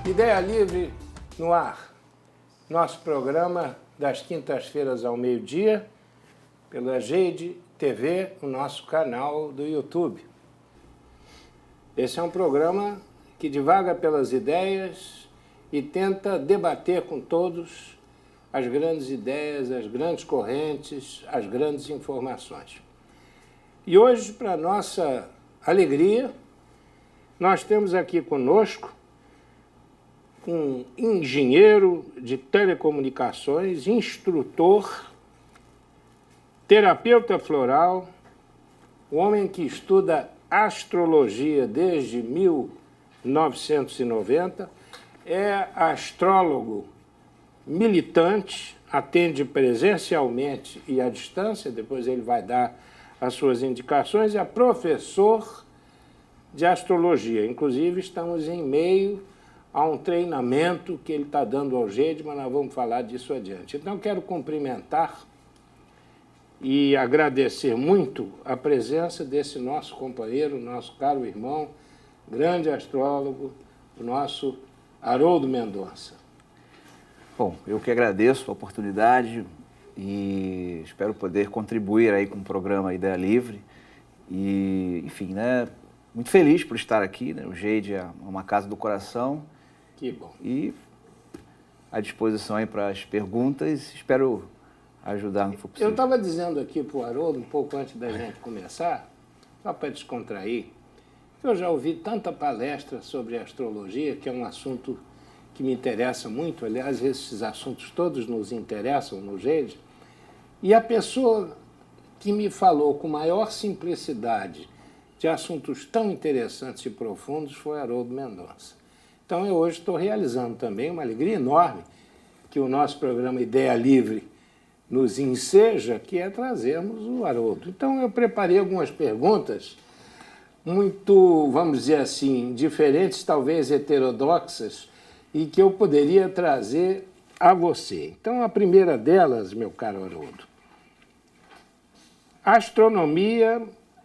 Ideia Livre no ar, nosso programa das quintas-feiras ao meio-dia, pela Jade TV, o nosso canal do YouTube. Esse é um programa que divaga pelas ideias e tenta debater com todos as grandes ideias, as grandes correntes, as grandes informações. E hoje, para nossa alegria, nós temos aqui conosco um engenheiro de telecomunicações, instrutor, terapeuta floral, um homem que estuda astrologia desde 1990, é astrólogo militante, atende presencialmente e à distância, depois ele vai dar as suas indicações, é professor de astrologia. Inclusive, estamos em meio a um treinamento que ele está dando ao Jade, mas nós vamos falar disso adiante. Então, quero cumprimentar e agradecer muito a presença desse nosso companheiro, nosso caro irmão, grande astrólogo, o nosso Haroldo Mendonça. Bom, eu que agradeço a oportunidade e espero poder contribuir aí com o programa Ideia Livre. E, enfim, né, muito feliz por estar aqui, né? O Jade é uma casa do coração. Que bom. E à disposição aí para as perguntas, espero ajudar no que for possível. Eu estava dizendo aqui para o Haroldo, um pouco antes da gente começar, só para descontrair, eu já ouvi tanta palestra sobre astrologia, que é um assunto que me interessa muito, aliás, esses assuntos todos nos interessam no Jade, e a pessoa que me falou com maior simplicidade de assuntos tão interessantes e profundos foi Haroldo Mendonça. Então, eu hoje estou realizando também uma alegria enorme que o nosso programa Ideia Livre nos enseja, que é trazermos o Haroldo. Então, eu preparei algumas perguntas muito, vamos dizer assim, diferentes, talvez heterodoxas, e que eu poderia trazer a você. Então, a primeira delas, meu caro Haroldo, astronomia,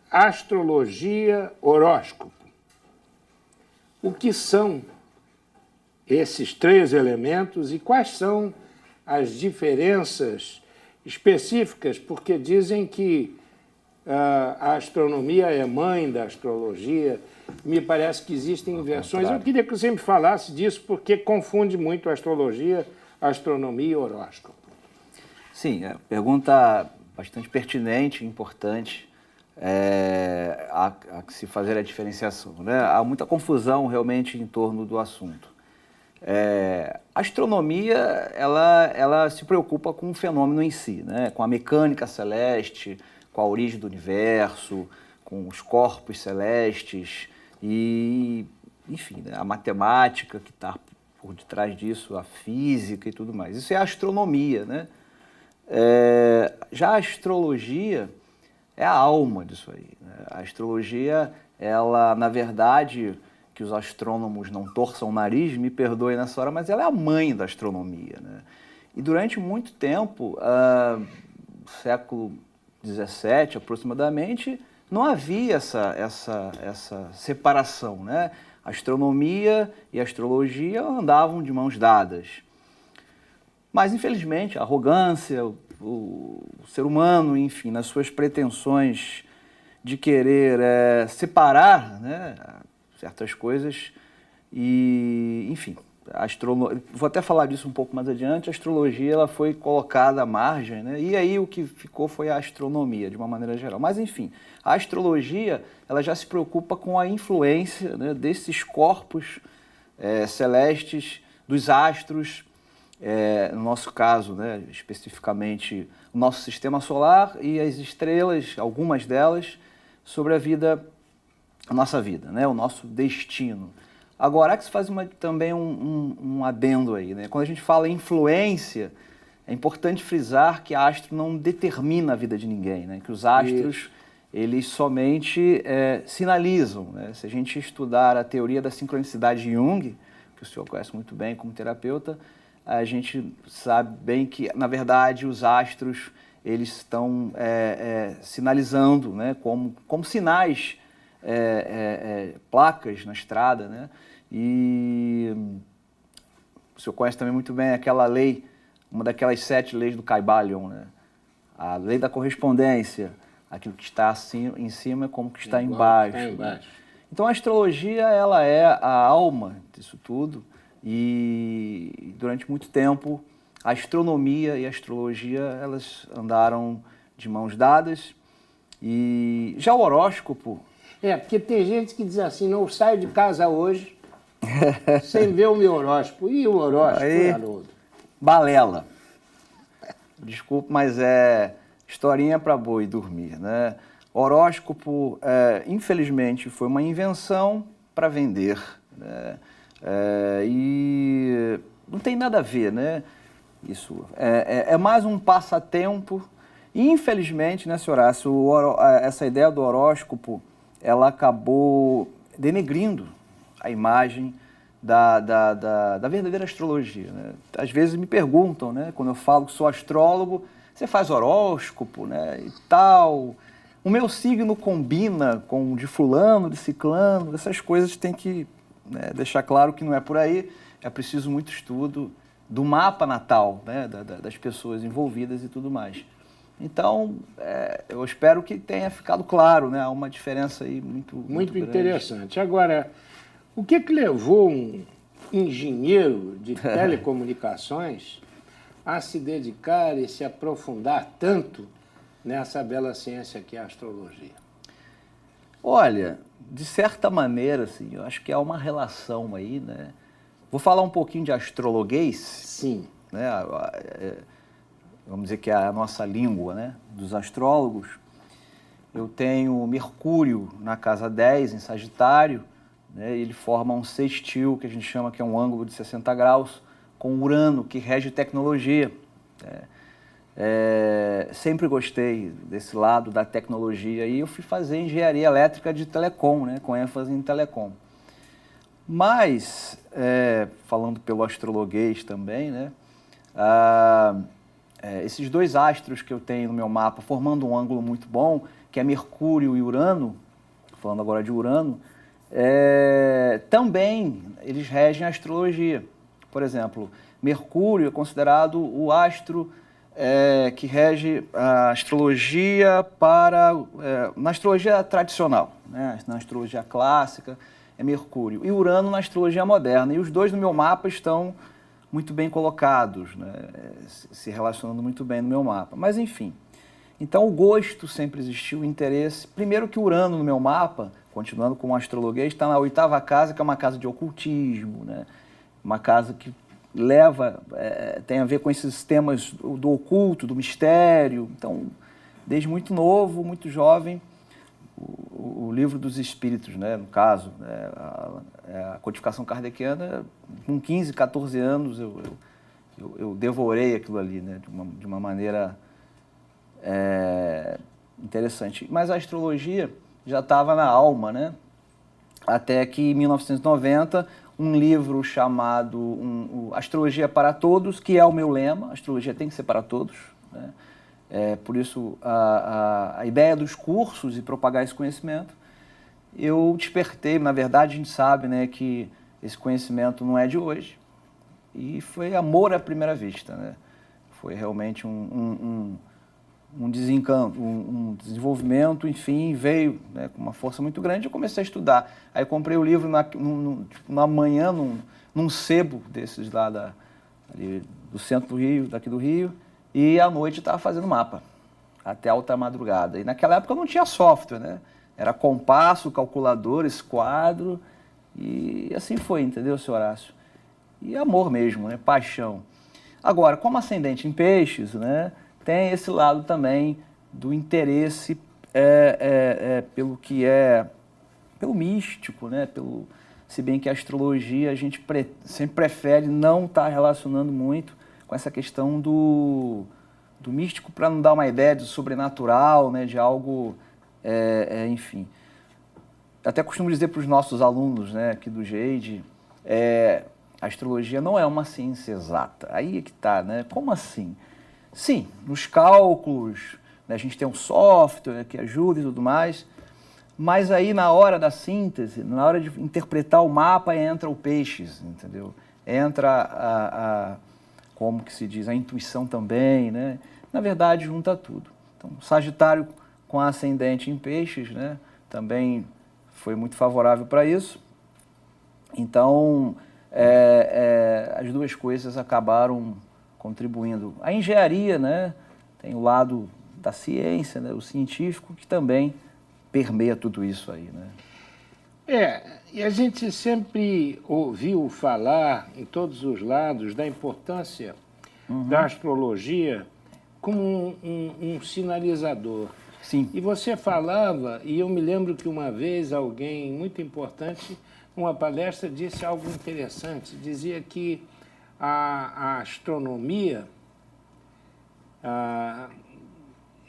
astrologia, horóscopo. O que são esses três elementos e quais são as diferenças específicas, porque dizem que a astronomia é mãe da astrologia, me parece que existem inversões. Eu queria que você me falasse disso, porque confunde muito a astrologia, a astronomia e o horóscopo. Sim, é uma pergunta bastante pertinente e importante a se fazer a diferenciação, né? Há muita confusão realmente em torno do assunto. A astronomia, ela se preocupa com o fenômeno em si, né? Com a mecânica celeste, com a origem do universo, com os corpos celestes e, enfim, né? A matemática que está por detrás disso, a física e tudo mais. Isso é a astronomia, né? Já a astrologia é a alma disso aí, né? A astrologia, ela, na verdade, que os astrônomos não torçam o nariz, me perdoem nessa hora, mas ela é a mãe da astronomia, né? E durante muito tempo, século XVII aproximadamente, não havia essa separação, né? A astronomia e a astrologia andavam de mãos dadas. Mas, infelizmente, a arrogância, o ser humano, enfim, nas suas pretensões de querer separar, né, certas coisas e, enfim, vou até falar disso um pouco mais adiante, a astrologia ela foi colocada à margem, né, e aí o que ficou foi a astronomia, de uma maneira geral. Mas, enfim, a astrologia ela já se preocupa com a influência, né, desses corpos celestes, dos astros, no nosso caso, né, especificamente, o nosso sistema solar e as estrelas, algumas delas, sobre a nossa vida, né, o nosso destino. Agora, há que se faz também um adendo aí, né? Quando a gente fala em influência, é importante frisar que astro não determina a vida de ninguém, né? Que os astros, eles somente sinalizam, né? Se a gente estudar a teoria da sincronicidade de Jung, que o senhor conhece muito bem como terapeuta, a gente sabe bem que, na verdade, os astros, eles estão sinalizando, né? Como sinais, placas na estrada, né? E o senhor conhece também muito bem aquela lei, uma daquelas 7 leis do Kybalion, né? A lei da correspondência, aquilo que está em cima é como que está embaixo. Né? Então a astrologia, ela é a alma disso tudo, e durante muito tempo a astronomia e a astrologia, elas andaram de mãos dadas. E já o horóscopo... porque tem gente que diz assim, não saio de casa hoje sem ver o meu horóscopo. E o horóscopo, aí, Haroldo? Balela. Desculpe, mas é historinha para boi dormir, né? Horóscopo, infelizmente, foi uma invenção para vender, né? E não tem nada a ver, né? Isso é mais um passatempo. E, infelizmente, né, senhor Horácio, essa ideia do horóscopo, ela acabou denegrindo a imagem da verdadeira astrologia, né? Às vezes me perguntam, né, quando eu falo que sou astrólogo, você faz horóscopo, né, e tal. O meu signo combina com o de fulano, de ciclano, essas coisas tem que, né, deixar claro que não é por aí, é preciso muito estudo do mapa natal, né, das pessoas envolvidas e tudo mais. Então, eu espero que tenha ficado claro, né, há uma diferença aí muito interessante. Agora, o que levou um engenheiro de telecomunicações a se dedicar e se aprofundar tanto nessa bela ciência que é a astrologia? Olha, de certa maneira, assim, eu acho que há uma relação aí, né? Vou falar um pouquinho de astrologuês. Sim. Né? Vamos dizer que é a nossa língua, né, dos astrólogos. Eu tenho Mercúrio na casa 10, em Sagitário, né, ele forma um sextil, que a gente chama que é um ângulo de 60 graus, com Urano, que rege tecnologia. Sempre gostei desse lado da tecnologia e eu fui fazer engenharia elétrica de telecom, né, com ênfase em telecom. Mas, falando pelo astrologuês também, né, esses 2 astros que eu tenho no meu mapa, formando um ângulo muito bom, que é Mercúrio e Urano, falando agora de Urano, também eles regem a astrologia. Por exemplo, Mercúrio é considerado o astro que rege a astrologia na astrologia tradicional, né? Na astrologia clássica é Mercúrio, e Urano na astrologia moderna. E os 2 no meu mapa estão muito bem colocados, né? Se relacionando muito bem no meu mapa. Mas, enfim, então o gosto sempre existiu, o interesse. Primeiro que Urano no meu mapa, continuando com o astrologuês, está na 8ª casa, que é uma casa de ocultismo, né? Uma casa que tem a ver com esses temas do oculto, do mistério. Então, desde muito novo, muito jovem, o livro dos espíritos, né, no caso, a codificação kardeciana, com 15, 14 anos, eu devorei aquilo ali, né, de uma maneira interessante. Mas a astrologia já estava na alma, né? Até que em 1990, um livro chamado Astrologia para Todos, que é o meu lema, a astrologia tem que ser para todos, né? Por isso, a ideia dos cursos e propagar esse conhecimento, eu despertei, na verdade a gente sabe, né, que esse conhecimento não é de hoje, e foi amor à primeira vista, né? Foi realmente um desencanto, um desenvolvimento, enfim, veio, né, com uma força muito grande. Eu comecei a estudar. Aí comprei o livro na manhã, num sebo desses lá ali do centro do Rio, daqui do Rio, e à noite estava fazendo mapa, até alta madrugada. E naquela época não tinha software, né? Era compasso, calculador, esquadro, e assim foi, entendeu, senhor Horácio? E amor mesmo, né? Paixão. Agora, como ascendente em peixes, né, tem esse lado também do interesse pelo que é, pelo místico, né, se bem que a astrologia a gente sempre prefere não estar relacionando muito com essa questão do místico, para não dar uma ideia de sobrenatural, né, de algo, enfim. Até costumo dizer para os nossos alunos, né, aqui do GEID, a astrologia não é uma ciência exata. Aí é que está, né? Como assim? Sim, nos cálculos, né, a gente tem um software que ajuda e tudo mais, mas aí na hora da síntese, na hora de interpretar o mapa, entra o peixes, entendeu? Entra como que se diz, a intuição também, né? Na verdade, junta tudo. Então, Sagitário com ascendente em peixes, né? Também foi muito favorável para isso. Então, as duas coisas acabaram contribuindo. A engenharia, né? Tem o lado da ciência, né? O científico, que também permeia tudo isso aí, né? E a gente sempre ouviu falar, em todos os lados, da importância da astrologia como um sinalizador. Sim. E você falava, e eu me lembro que uma vez alguém muito importante, numa palestra, disse algo interessante. Dizia que a astronomia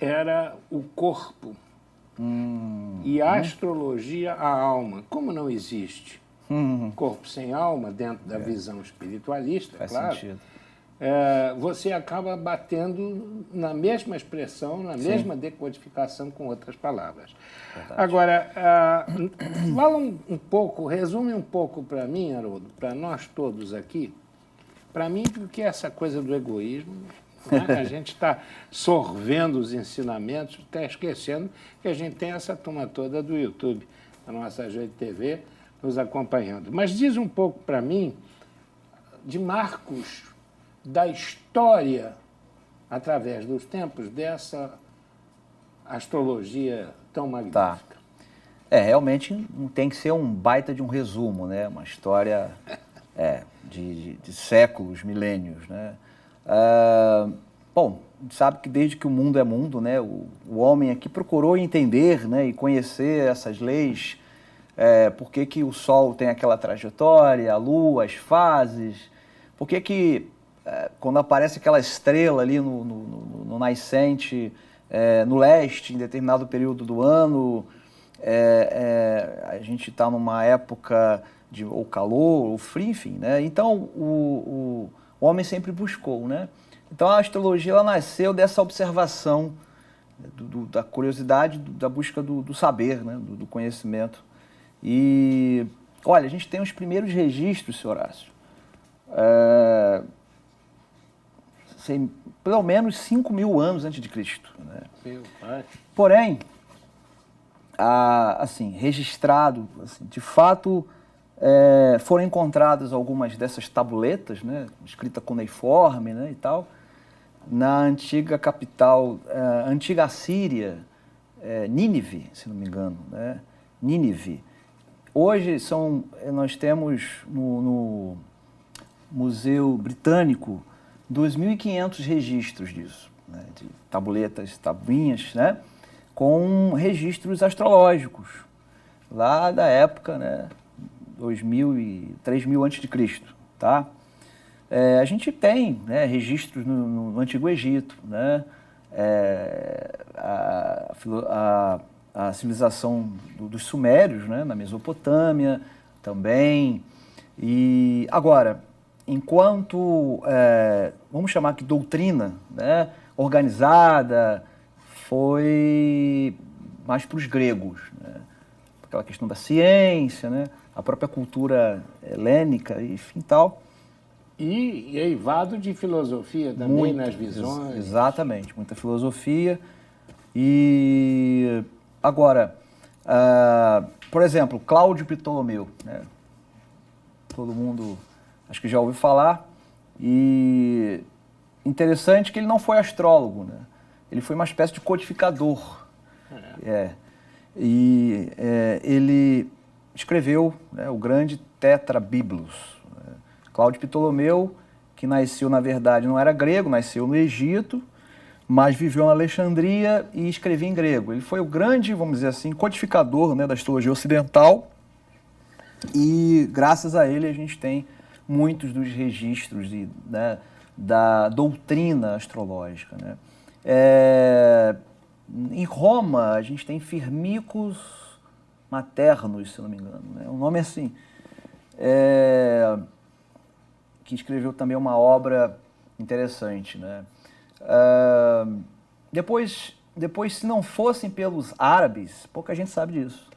era o corpo e a astrologia a alma. Como não existe corpo sem alma dentro da visão espiritualista, Faz claro, sentido. Você acaba batendo na mesma expressão, na mesma decodificação com outras palavras. Verdade. Agora, fala um pouco, resume um pouco para mim, Haroldo, para nós todos aqui, para mim, porque essa coisa do egoísmo, né? A gente está sorvendo os ensinamentos, está esquecendo que a gente tem essa turma toda do YouTube, a nossa Jeito TV, nos acompanhando. Mas diz um pouco para mim de marcos da história, através dos tempos, dessa astrologia tão magnífica. Tá. Realmente tem que ser um baita de um resumo, né? Uma história de séculos, milênios, né? Bom, a gente sabe que desde que o mundo é mundo, né? O homem aqui procurou entender, né? E conhecer essas leis, por que o Sol tem aquela trajetória, a Lua, as fases, por que quando aparece aquela estrela ali no nascente, no leste, em determinado período do ano, a gente está numa época de ou calor, ou frio, enfim, né? Então, o homem sempre buscou, né? Então, a astrologia ela nasceu dessa observação, da curiosidade, da busca do saber, né? Do conhecimento. E, olha, a gente tem os primeiros registros, senhor Horácio, pelo menos 5.000 anos antes de Cristo, né? Meu pai. Porém, assim, registrado, assim, de fato, foram encontradas algumas dessas tabuletas, né, escrita cuneiforme, né, e tal, na antiga capital, antiga Assíria, Nínive, se não me engano, né, Nínive. Hoje nós temos no Museu Britânico 2.500 registros disso, né, de tabuletas, tabuinhas, né, com registros astrológicos, lá da época, né, 2.000 e 3.000 a.C., tá? A gente tem, né, registros no Antigo Egito, né, a civilização dos Sumérios, né, na Mesopotâmia também. E agora, enquanto, vamos chamar que doutrina, né, organizada, foi mais para os gregos, né? Aquela questão da ciência, né? A própria cultura helênica, enfim, tal. E eivado de filosofia também, muito, nas visões. Exatamente, muita filosofia. E agora, por exemplo, Cláudio Ptolomeu, né? Todo mundo acho que já ouviu falar. E interessante que ele não foi astrólogo, né? Ele foi uma espécie de codificador. Ele escreveu, né, o grande Tetrabiblos. Cláudio Ptolomeu, que nasceu, na verdade, não era grego, nasceu no Egito, mas viveu na Alexandria e escrevia em grego. Ele foi o grande, vamos dizer assim, codificador, né, da astrologia ocidental. E graças a ele a gente tem muitos dos registros né, da doutrina astrológica, né? Em Roma a gente tem Firmicus Maternus, se não me engano, né? Um nome assim, que escreveu também uma obra interessante, né? Depois, se não fossem pelos árabes, pouca gente sabe disso.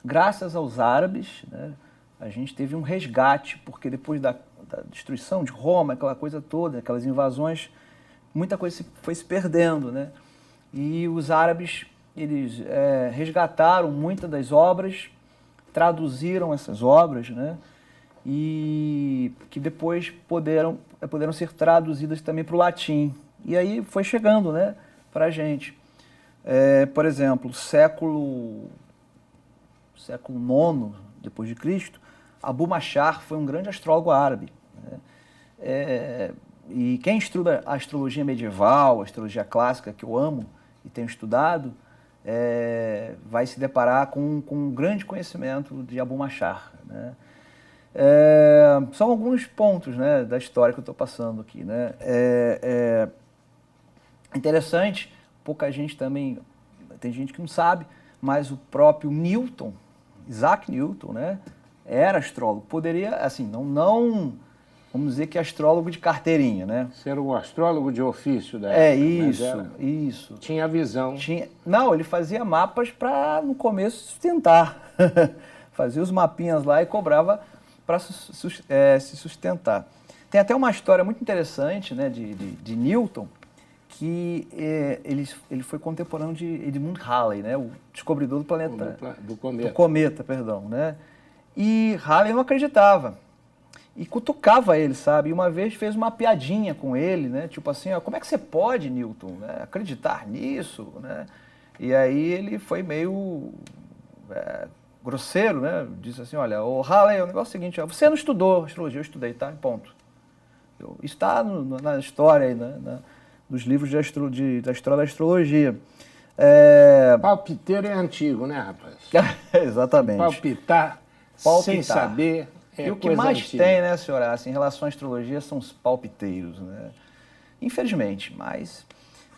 Graças aos árabes, né, a gente teve um resgate, porque depois da destruição de Roma, aquela coisa toda, aquelas invasões, muita coisa foi se perdendo, né? E os árabes, eles resgataram muitas das obras, traduziram essas obras, né? E que depois poderam ser traduzidas também para o latim. E aí foi chegando, né, para a gente. Por exemplo, século IX depois de Cristo, Abu Mashar foi um grande astrólogo árabe, né? E quem estuda a astrologia medieval, a astrologia clássica, que eu amo e tenho estudado, vai se deparar com um grande conhecimento de Abu Mashar, né? São alguns pontos, né, da história que eu estou passando aqui, né? Interessante, pouca gente também, tem gente que não sabe, mas o próprio Newton, Isaac Newton, né, era astrólogo. Poderia, assim, não vamos dizer que é astrólogo de carteirinha, né? Ser um astrólogo de ofício da época. Isso. Tinha visão. Não, ele fazia mapas para, no começo, sustentar. Fazia os mapinhas lá e cobrava para se sustentar. Tem até uma história muito interessante, né, de Newton, que ele foi contemporâneo de Edmund Halley, né, o descobridor do planeta... Do cometa. Do cometa, perdão, né? E Halley não acreditava. E cutucava ele, sabe? E uma vez fez uma piadinha com ele, né? Tipo assim, ó, como é que você pode, Newton, né, acreditar nisso, né? E aí ele foi meio grosseiro, né? Disse assim, olha, o Halley, o negócio é o seguinte, ó, você não estudou astrologia, eu estudei, tá? Ponto. Está na história aí, né? Dos livros da história da astrologia. Palpiteiro é antigo, né, rapaz? Exatamente. Palpitar sem saber e o que mais antiga. Tem, né, senhor, assim, em relação à astrologia são os palpiteiros, né? Infelizmente, mas...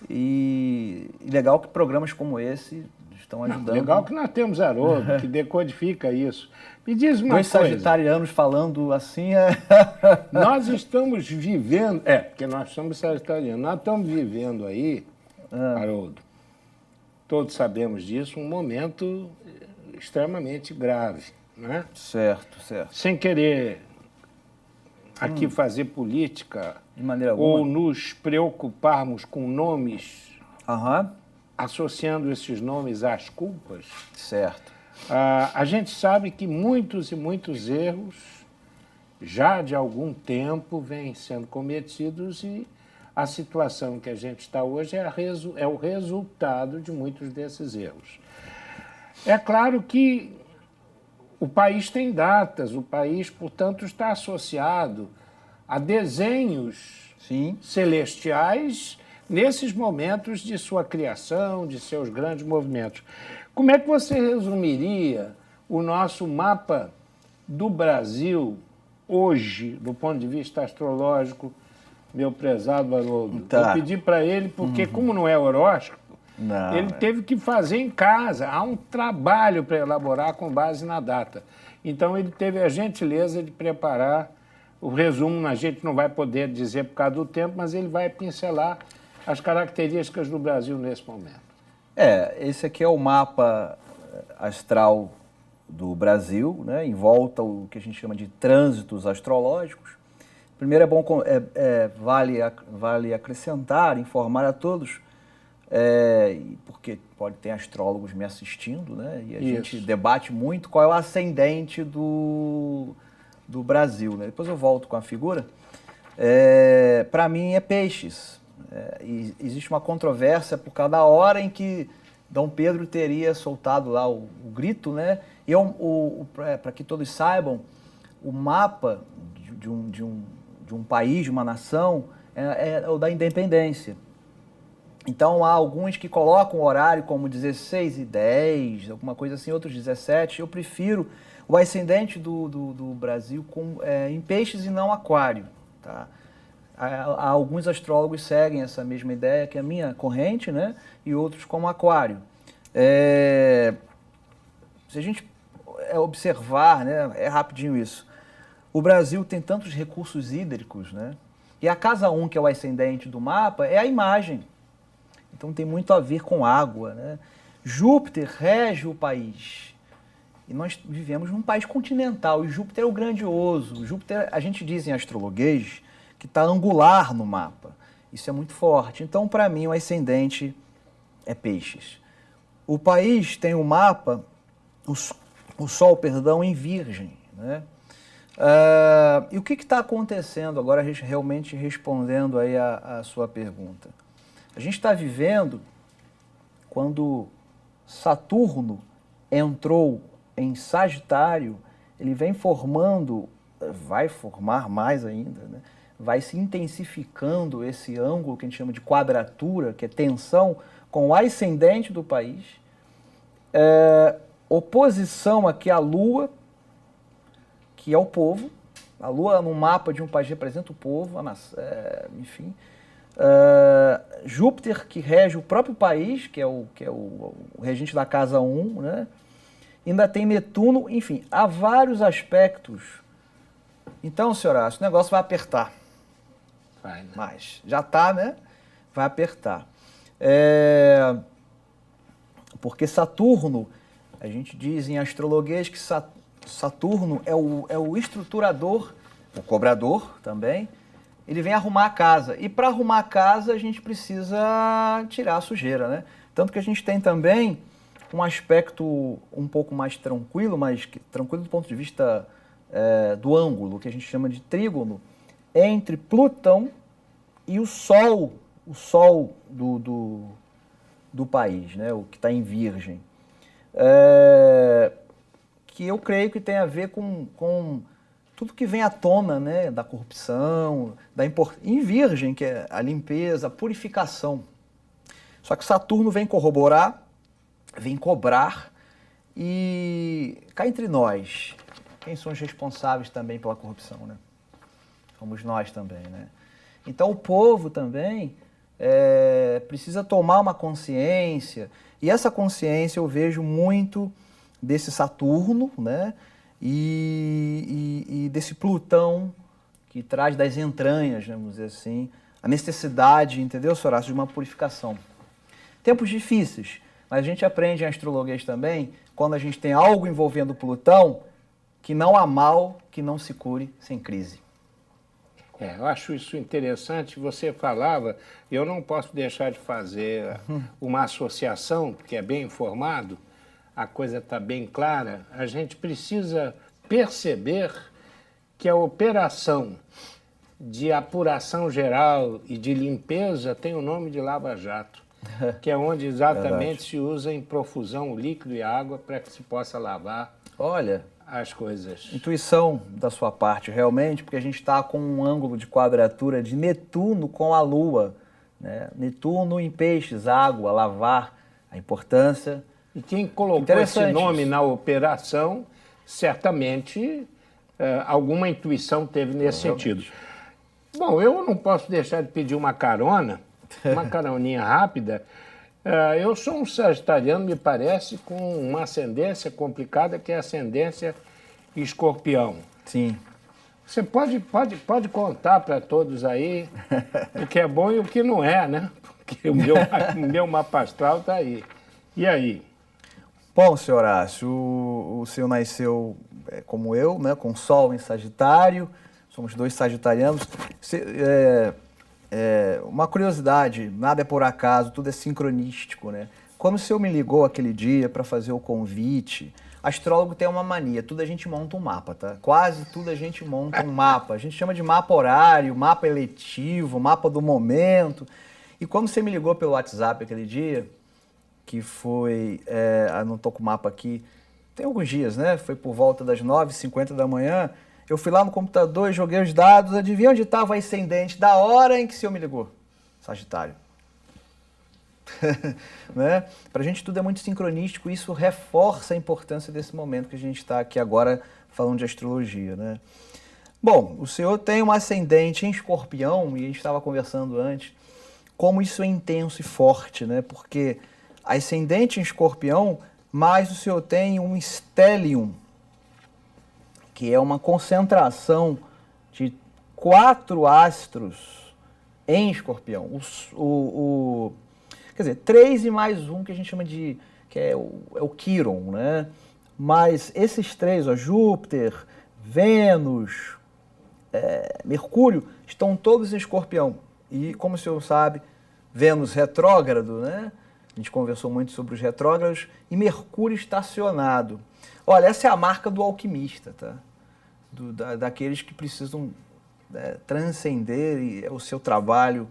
E legal que programas como esse estão ajudando. Legal que nós temos Haroldo, que decodifica isso. Me diz uma coisa. Dois sagitarianos falando assim... Nós estamos vivendo... porque nós somos sagitarianos. Nós estamos vivendo aí, Haroldo, todos sabemos disso, um momento extremamente grave, né? Certo. Sem querer aqui fazer política de maneira alguma, ou nos preocuparmos com nomes, associando esses nomes às culpas. Certo. A gente sabe que muitos e muitos erros já de algum tempo vêm sendo cometidos e a situação que a gente está hoje é o resultado de muitos desses erros. É claro que o país tem datas, o país, portanto, está associado a desenhos celestiais nesses momentos de sua criação, de seus grandes movimentos. Como é que você resumiria o nosso mapa do Brasil hoje, do ponto de vista astrológico, meu prezado Haroldo? Eu pedi para ele, porque como não é horóscopo, ele teve que fazer em casa. Há um trabalho para elaborar com base na data. Então, ele teve a gentileza de preparar o resumo. A gente não vai poder dizer por causa do tempo, mas ele vai pincelar as características do Brasil nesse momento. Esse aqui é o mapa astral do Brasil, né? Em volta o que a gente chama de trânsitos astrológicos. Primeiro é bom, vale acrescentar, informar a todos, porque pode ter astrólogos me assistindo, né? E a gente debate muito qual é o ascendente do Brasil, né? Depois eu volto com a figura. Para mim é Peixes. E existe uma controvérsia por causa da hora em que Dom Pedro teria soltado lá o grito, né? E para que todos saibam, o mapa de um país, de uma nação, é o da independência. Então, há alguns que colocam o horário como 16h10, alguma coisa assim, outros 17. Eu prefiro o ascendente do Brasil em peixes e não aquário. Tá? Alguns astrólogos seguem essa mesma ideia que a minha corrente, né? E outros como aquário. Se a gente observar, né? É rapidinho isso. O Brasil tem tantos recursos hídricos, né? E a casa 1, que é o ascendente do mapa, é a imagem. Então tem muito a ver com água, né? Júpiter rege o país. E nós vivemos num país continental, e Júpiter é o grandioso. Júpiter, a gente diz em astrologuês, que está angular no mapa. Isso é muito forte. Então, para mim, o ascendente é peixes. O país tem o mapa, o Sol, perdão, em Virgem, né? E o que está acontecendo agora, realmente respondendo aí a sua pergunta? A gente está vivendo quando Saturno entrou em Sagitário, ele vem formando, vai formar mais ainda, né? Vai se intensificando esse ângulo que a gente chama de quadratura, que é tensão, com o ascendente do país, oposição aqui à Lua, que é o povo. A Lua no mapa de um país representa o povo, enfim. Júpiter, que rege o próprio país, que é o regente da casa 1, né? Ainda tem Netuno, enfim, há vários aspectos. Então, senhor Horácio, o negócio vai apertar. Vai, né? Mas já está, né? Vai apertar. Porque Saturno, a gente diz em astrologuês que Saturno é o estruturador, o cobrador também. Ele vem arrumar a casa. E para arrumar a casa, a gente precisa tirar a sujeira, né? Tanto que a gente tem também um aspecto um pouco mais tranquilo, mas tranquilo do ponto de vista do ângulo, que a gente chama de trígono, entre Plutão e o Sol do país, né? O que está em Virgem. Que eu creio que tem a ver com tudo que vem à tona, né? Da corrupção, em Virgem, que é a limpeza, a purificação. Só que Saturno vem corroborar, vem cobrar, e cá entre nós, quem são os responsáveis também pela corrupção, né? Somos nós também, né? Então o povo também precisa tomar uma consciência, e essa consciência eu vejo muito desse Saturno, né? E desse Plutão, que traz das entranhas, né, vamos dizer assim, a necessidade, entendeu, senhor Horácio, de uma purificação. Tempos difíceis, mas a gente aprende em astrologuês também, quando a gente tem algo envolvendo Plutão, que não há mal que não se cure sem crise. Eu acho isso interessante. Você falava, eu não posso deixar de fazer uma associação, porque é bem informado, a coisa está bem clara. A gente precisa perceber que a operação de apuração geral e de limpeza tem o nome de Lava Jato, que é onde exatamente se usa em profusão o líquido e a água para que se possa lavar as coisas. Intuição da sua parte, realmente, porque a gente está com um ângulo de quadratura de Netuno com a Lua, né? Netuno em peixes, água, lavar, a importância. E quem colocou esse nome na operação, certamente alguma intuição teve nesse sentido. Bom, eu não posso deixar de pedir uma caroninha rápida. Eu sou um sagitariano, me parece, com uma ascendência complicada, que é a ascendência Escorpião. Sim. Você pode contar para todos aí o que é bom e o que não é, né? Porque o meu mapa astral está aí. E aí? Bom, senhor Horácio, o senhor nasceu como eu, né, com Sol em Sagitário, somos dois sagitarianos. Uma curiosidade, nada é por acaso, tudo é sincronístico, né? Quando o senhor me ligou aquele dia para fazer o convite, astrólogo tem uma mania, tudo a gente monta um mapa, tá? Quase tudo a gente monta um mapa. A gente chama de mapa horário, mapa eletivo, mapa do momento. E quando você me ligou pelo WhatsApp aquele dia, que foi, não estou com o mapa aqui, tem alguns dias, né? Foi por volta das 9h50 da manhã, eu fui lá no computador e joguei os dados, adivinha onde estava o ascendente da hora em que o senhor me ligou? Sagitário. Né? Para a gente tudo é muito sincronístico e isso reforça a importância desse momento que a gente está aqui agora falando de astrologia. Né? Bom, o senhor tem um ascendente em Escorpião, e a gente estava conversando antes, como isso é intenso e forte, né? Porque ascendente em Escorpião, mas o senhor tem um stellium, que é uma concentração de 4 astros em Escorpião. Quer dizer, 3 e mais um que a gente chama de, que é o Quiron, né? Mas esses 3, ó, Júpiter, Vênus, Mercúrio, estão todos em Escorpião. E, como o senhor sabe, Vênus retrógrado, né? A gente conversou muito sobre os retrógrados, e Mercúrio estacionado. Olha, essa é a marca do alquimista, tá? Daqueles que precisam transcender o seu trabalho,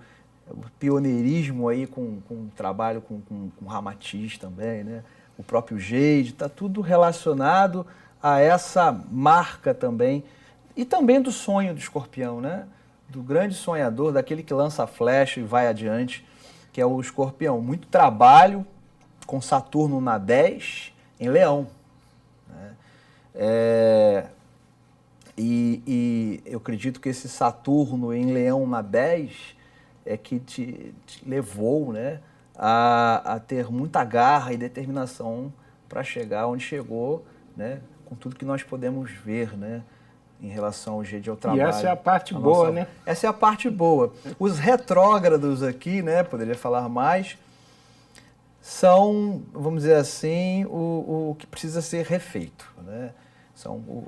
o pioneirismo aí com trabalho com Ramatiz também, né? O próprio Gide, está tudo relacionado a essa marca também, e também do sonho do Escorpião, né? Do grande sonhador, daquele que lança a flecha e vai adiante, que é o Escorpião. Muito trabalho, com Saturno na 10, em Leão. Né? E eu acredito que esse Saturno em Leão na 10 é que te levou, né, a ter muita garra e determinação para chegar onde chegou, né, com tudo que nós podemos ver, né, em relação ao jeito ao trabalho. E essa é a parte boa, né? Essa é a parte boa. Os retrógrados aqui, né, poderia falar mais, são, vamos dizer assim, o que precisa ser refeito, né?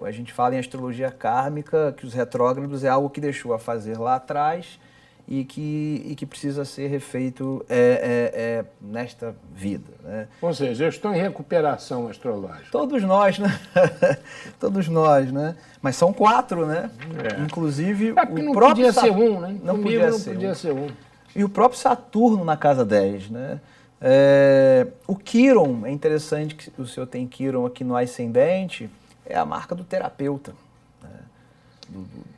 A gente fala em astrologia kármica que os retrógrados é algo que deixou a fazer lá atrás e que precisa ser refeito nesta vida. Né? Ou seja, eu estou em recuperação astrológica. Todos nós, né? Todos nós, né? Mas são 4, né? Inclusive o próprio podia ser um, né? Não podia ser um. E o próprio Saturno na casa 10, né? O Quiron, é interessante que o senhor tem Quiron aqui no ascendente, é a marca do terapeuta, né?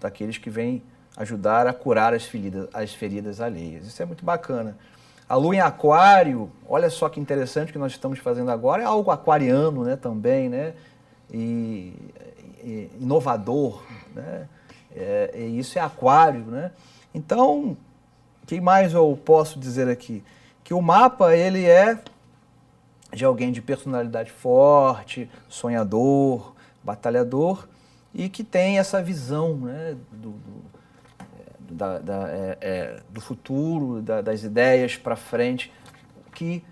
Daqueles que vêm ajudar a curar as feridas alheias. Isso é muito bacana. A Lua em Aquário, olha só que interessante o que nós estamos fazendo agora, é algo aquariano, né, também, né, e inovador, né, e isso é Aquário, né. Então, o que mais eu posso dizer aqui? Que o mapa, ele é de alguém de personalidade forte, sonhador, batalhador, e que tem essa visão, né, do futuro, das ideias para frente, que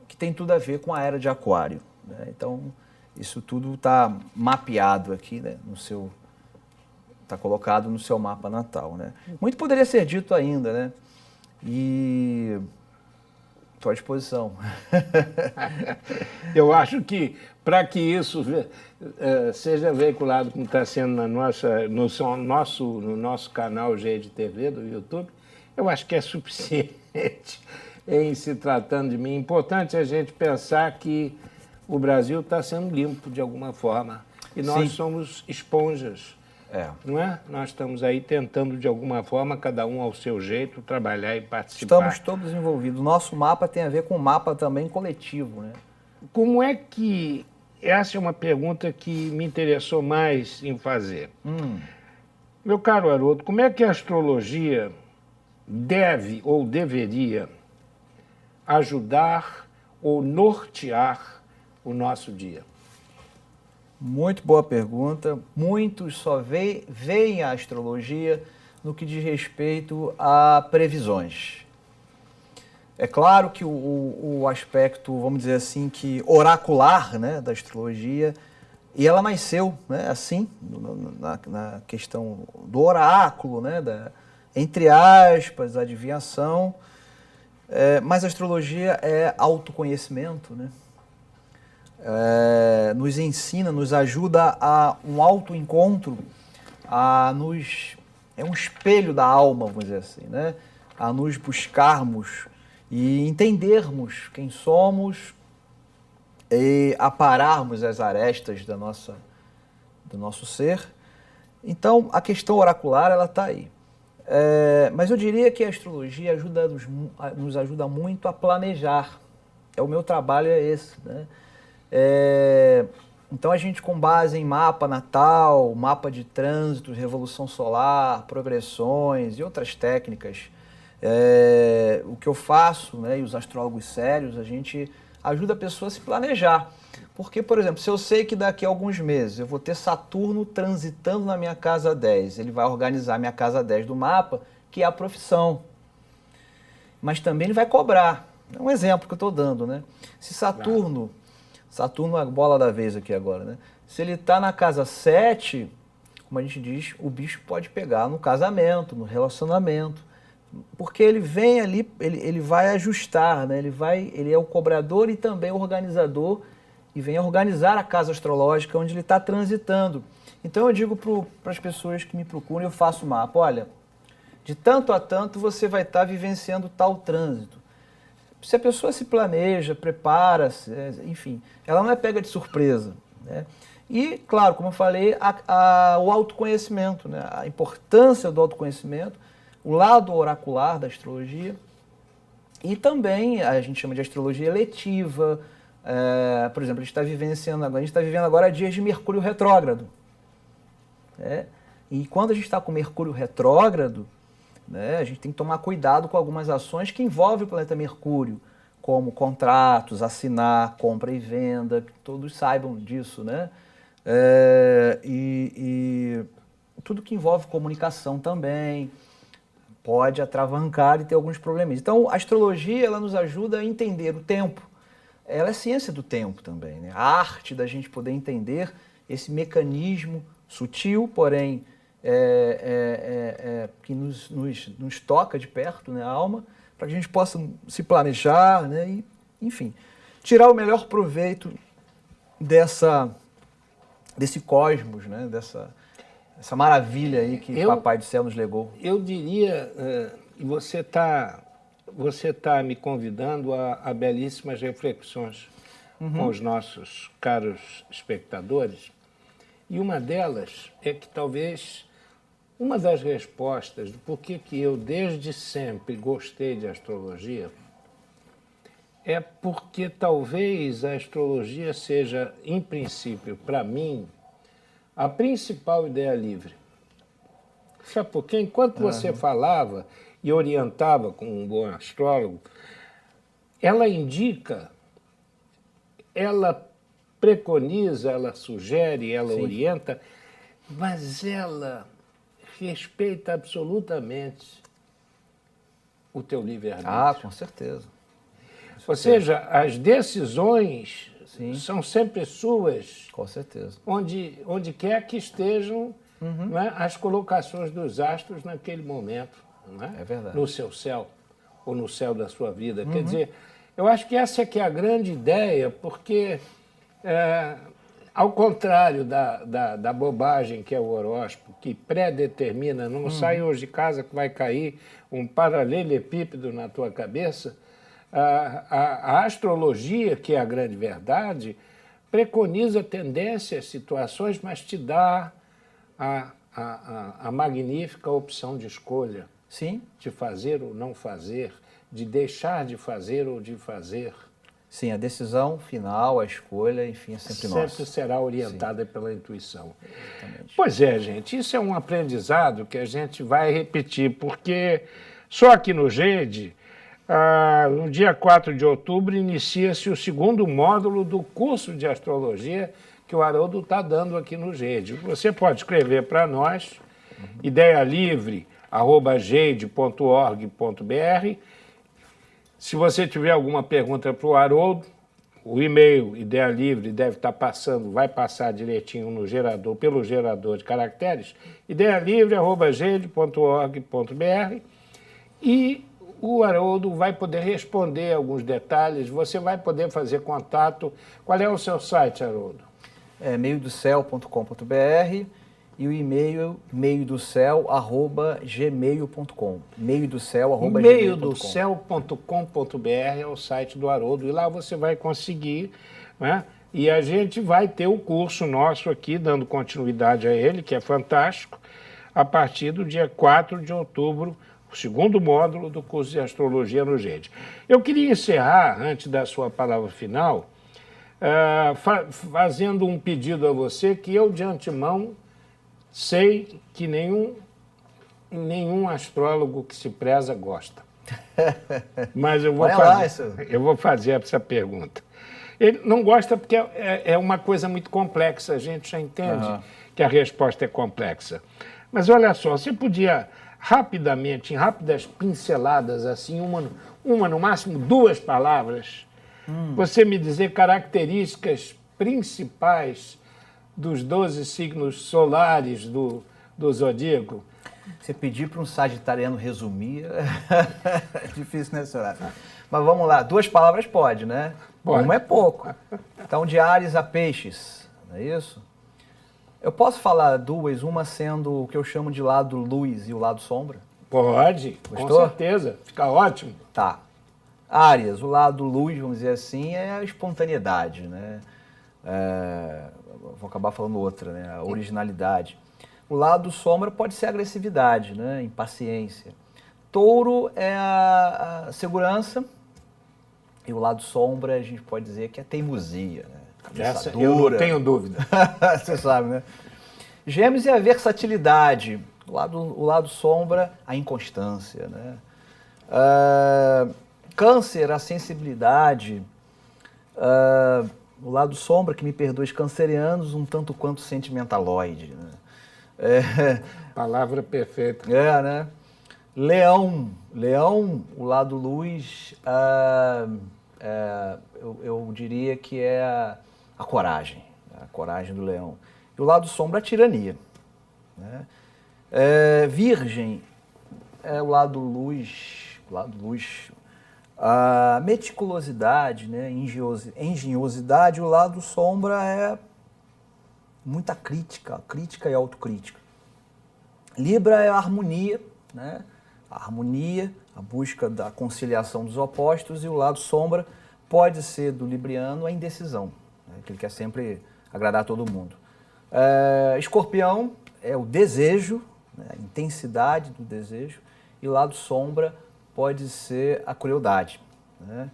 que tem tudo a ver com a era de Aquário. Né? Então, isso tudo está mapeado aqui, né, está colocado no seu mapa natal. Né? Muito poderia ser dito ainda, né? E estou à disposição. Eu acho que, para que isso seja veiculado como está sendo no nosso canal GED-TV do YouTube, eu acho que é suficiente em se tratando de mim. Importante a gente pensar que o Brasil está sendo limpo de alguma forma e nós somos esponjas. Não é? Nós estamos aí tentando, de alguma forma, cada um ao seu jeito, trabalhar e participar. Estamos todos envolvidos. O nosso mapa tem a ver com o mapa também coletivo, né? Como é que... Essa é uma pergunta que me interessou mais em fazer. Meu caro Haroldo, como é que a astrologia deve ou deveria ajudar ou nortear o nosso dia? Muito boa pergunta. Muitos só veem a astrologia no que diz respeito a previsões. É claro que o aspecto, vamos dizer assim, que oracular, né, da astrologia, e ela nasceu, né, assim, na questão do oráculo, né, entre aspas, adivinhação, mas a astrologia é autoconhecimento, né? Nos ensina, nos ajuda a um autoencontro, é um espelho da alma, vamos dizer assim, né? A nos buscarmos e entendermos quem somos e apararmos as arestas do nosso ser. Então, a questão oracular, ela está aí. Mas eu diria que a astrologia nos ajuda muito a planejar. O meu trabalho é esse, né? Então a gente, com base em mapa natal, mapa de trânsito, revolução solar, progressões e outras técnicas, o que eu faço, né, e os astrólogos sérios, a gente ajuda a pessoa a se planejar. Porque, por exemplo, se eu sei que daqui a alguns meses eu vou ter Saturno transitando na minha casa 10, ele vai organizar minha casa 10 do mapa, que é a profissão. Mas também ele vai cobrar. É um exemplo que eu estou dando, né? Se Saturno é a bola da vez aqui agora, né? Se ele está na casa 7, como a gente diz, o bicho pode pegar no casamento, no relacionamento. Porque ele vem ali, ele vai ajustar, né? Ele é o cobrador e também o organizador, e vem organizar a casa astrológica onde ele está transitando. Então eu digo para as pessoas que me procuram, eu faço o mapa, olha, de tanto a tanto você vai estar vivenciando tal trânsito. Se a pessoa se planeja, prepara-se, enfim, ela não é pega de surpresa, né? E, claro, como eu falei, o autoconhecimento, né? A importância do autoconhecimento, o lado oracular da astrologia, e também a gente chama de astrologia eletiva. Por exemplo, a gente está vivendo agora dias de Mercúrio retrógrado. Né? E quando a gente está com Mercúrio retrógrado, né, a gente tem que tomar cuidado com algumas ações que envolvem o planeta Mercúrio, como contratos, assinar, compra e venda, que todos saibam disso, né? E tudo que envolve comunicação também pode atravancar e ter alguns problemas. Então, a astrologia, ela nos ajuda a entender o tempo. Ela é ciência do tempo também, né? A arte da gente poder entender esse mecanismo sutil, porém que nos toca de perto, né, a alma, para que a gente possa se planejar, né, e, enfim, tirar o melhor proveito desse cosmos, né, dessa maravilha aí que Papai do Céu nos legou. Eu diria, e você tá me convidando a belíssimas reflexões com os nossos caros espectadores, e uma delas é que talvez uma das respostas do porquê que eu desde sempre gostei de astrologia é porque talvez a astrologia seja, em princípio, para mim, a principal ideia livre. Sabe por quê? Enquanto você falava e orientava com um bom astrólogo, ela indica, ela preconiza, ela sugere, ela orienta, mas ela respeita absolutamente o teu livre-arbítrio. Ah, com certeza. Ou seja, as decisões são sempre suas. Com certeza. Onde quer que estejam não é, as colocações dos astros naquele momento. Não é? É verdade. No seu céu, ou no céu da sua vida. Quer dizer, eu acho que essa é que é a grande ideia, porque, ao contrário da bobagem que é o horóscopo, que predetermina, não sai hoje de casa que vai cair um paralelepípedo na tua cabeça, a astrologia, que é a grande verdade, preconiza tendências, situações, mas te dá a magnífica opção de escolha. Sim. De fazer ou não fazer, de deixar de fazer ou de fazer. Sim, a decisão final, a escolha, enfim, é sempre nossa. Sempre será orientada pela intuição. Exatamente. Pois é, gente, isso é um aprendizado que a gente vai repetir, porque só aqui no GED, no dia 4 de outubro, inicia-se o segundo módulo do curso de astrologia que o Haroldo está dando aqui no GED. Você pode escrever para nós, ideialivre@gede.org.br. Se você tiver alguma pergunta para o Haroldo, o e-mail Ideia Livre deve estar passando, vai passar direitinho no gerador, pelo gerador de caracteres, ideialivre@gede.org.br, e o Haroldo vai poder responder alguns detalhes, você vai poder fazer contato. Qual é o seu site, Haroldo? É meiodocel.com.br e o e-mail meiodocel@gmail.com. meiodocel@gmail.com. meiodocel.com.br é o site do Haroldo, e lá você vai conseguir, né? E a gente vai ter o curso nosso aqui, dando continuidade a ele, que é fantástico. a partir do dia 4 de outubro, o segundo módulo do curso de Astrologia no GED. Eu queria encerrar, antes da sua palavra final, fazendo um pedido a você que eu, de antemão, sei que nenhum astrólogo que se preza gosta. Mas eu vou fazer essa pergunta. Ele não gosta porque é uma coisa muito complexa, a gente já entende que a resposta é complexa. Mas olha só, você podia rapidamente, em rápidas pinceladas, assim, uma no máximo 2 palavras, você me dizer características principais dos 12 signos solares do zodíaco? Você pedir para um sagitariano resumir é difícil, né, senhora? Mas vamos lá, 2 palavras pode, né? Pode. Uma é pouco. Então, de Áries a Peixes, não é isso? Eu posso falar 2, uma sendo o que eu chamo de lado luz e o lado sombra? Pode, Gostou? Com certeza, fica ótimo. Tá. Áries, o lado luz, vamos dizer assim, é a espontaneidade, né? Vou acabar falando outra, né? A originalidade. O lado sombra pode ser a agressividade, né? Impaciência. Touro é a segurança e o lado sombra a gente pode dizer que é teimosia, né? Essa eu não tenho dúvida. Você sabe, né? Gêmeos é a versatilidade. O lado sombra, a inconstância, né? Câncer, a sensibilidade. O lado sombra, que me perdoe os cancerianos, um tanto quanto sentimentaloide, né? Palavra perfeita. Né? Leão, o lado luz, eu diria que é a coragem do leão. E o lado sombra, a tirania, né? Virgem é o lado luz, a meticulosidade, né? Engenhosidade. O lado sombra é muita crítica e autocrítica. Libra é a harmonia, né? A harmonia, a busca da conciliação dos opostos, e o lado sombra pode ser do libriano a indecisão, né? Que ele quer sempre agradar a todo mundo. Escorpião é o desejo, né? A intensidade do desejo, e o lado sombra pode ser a crueldade, né?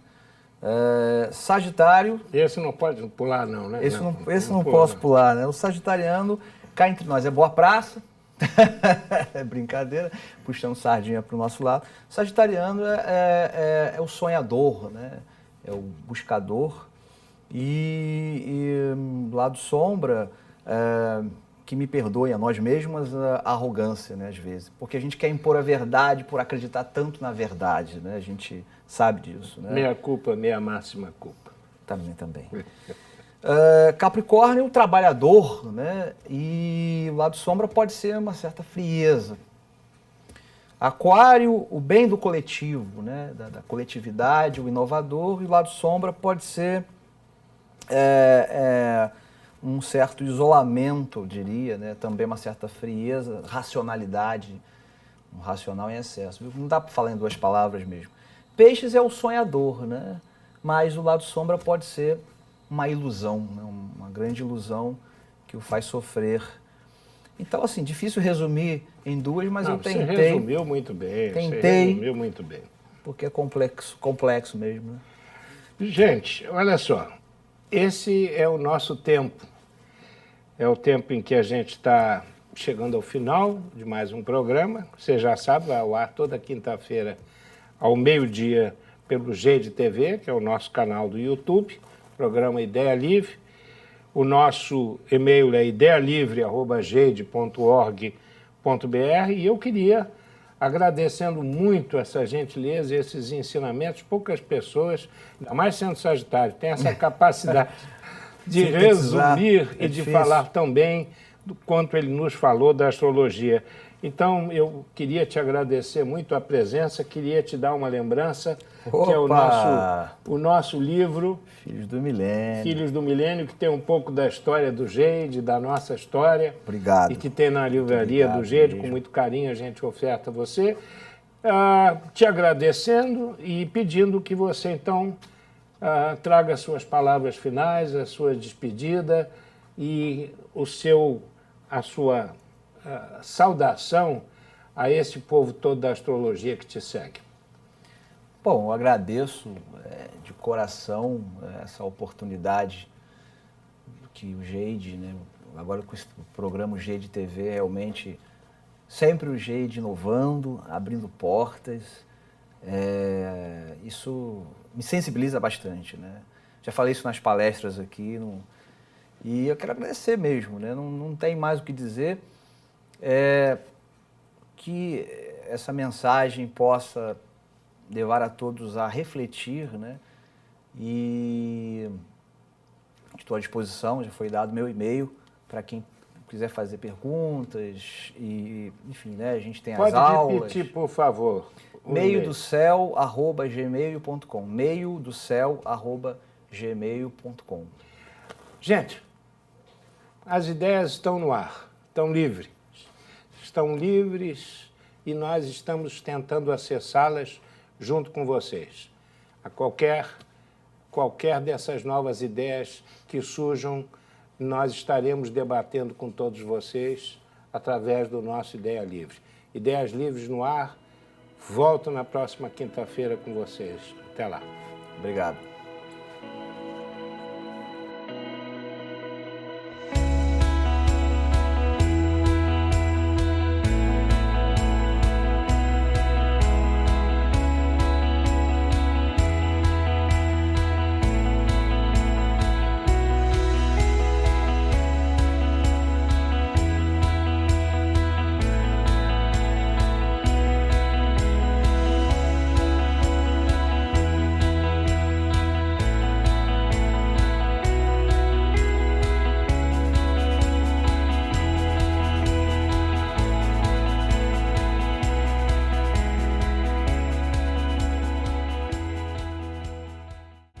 Sagitário... Esse não pode pular não, né? Esse não posso pular, né? O sagitariano, cá entre nós, é boa praça, é brincadeira, puxando sardinha para o nosso lado. O sagitariano é o sonhador, né? É o buscador. E lado sombra, que me perdoem a nós mesmos, a arrogância, né, às vezes. Porque a gente quer impor a verdade por acreditar tanto na verdade, né? A gente sabe disso, né? Meia culpa, meia máxima culpa. Também. Capricórnio, o trabalhador, né? E o lado sombra pode ser uma certa frieza. Aquário, o bem do coletivo, né? Da coletividade, o inovador. E o lado sombra pode ser um certo isolamento, eu diria, né? Também uma certa frieza, racionalidade, um racional em excesso. Não dá para falar em 2 palavras mesmo. Peixes é o sonhador, né? Mas o lado sombra pode ser uma ilusão, né? Uma grande ilusão que o faz sofrer. Então, assim, difícil resumir em 2, mas eu tentei. Você resumiu muito bem. Porque é complexo mesmo, né? Gente, olha só, esse é o nosso tempo. É o tempo em que a gente está chegando ao final de mais um programa. Você já sabe, vai ao ar toda quinta-feira ao meio-dia pelo GED TV, que é o nosso canal do YouTube, programa Ideia Livre. O nosso e-mail é idealivre@gede.org.br, e eu queria, agradecendo muito essa gentileza e esses ensinamentos, poucas pessoas, ainda mais sendo Sagitário, têm essa capacidade de resumir e de falar tão bem do quanto ele nos falou da astrologia. Então, eu queria te agradecer muito a presença, queria te dar uma lembrança, que é o nosso livro... Filhos do Milênio. Filhos do Milênio, que tem um pouco da história do GED, da nossa história. Obrigado. E que tem na livraria do GED, com muito carinho a gente oferta a você. Te agradecendo e pedindo que você, então, traga as suas palavras finais, a sua despedida e a saudação a esse povo todo da astrologia que te segue. Bom, eu agradeço de coração essa oportunidade que o Geide, né, agora com esse programa o Geide TV, realmente sempre o Geide inovando, abrindo portas, isso me sensibiliza bastante, né? Já falei isso nas palestras aqui, e eu quero agradecer mesmo, né? Não tem mais o que dizer, que essa mensagem possa levar a todos a refletir, né? E estou à disposição, já foi dado meu e-mail para quem quiser fazer perguntas e, enfim, né, a gente tem as aulas. Pode repetir, por favor, o meiodocel@gmail.com, meiodocel@gmail.com. Gente, as ideias estão no ar, estão livres e nós estamos tentando acessá-las junto com vocês. A qualquer dessas novas ideias que surjam, nós estaremos debatendo com todos vocês através do nosso Ideia Livre. Ideias Livres no ar, volto na próxima quinta-feira com vocês. Até lá. Obrigado.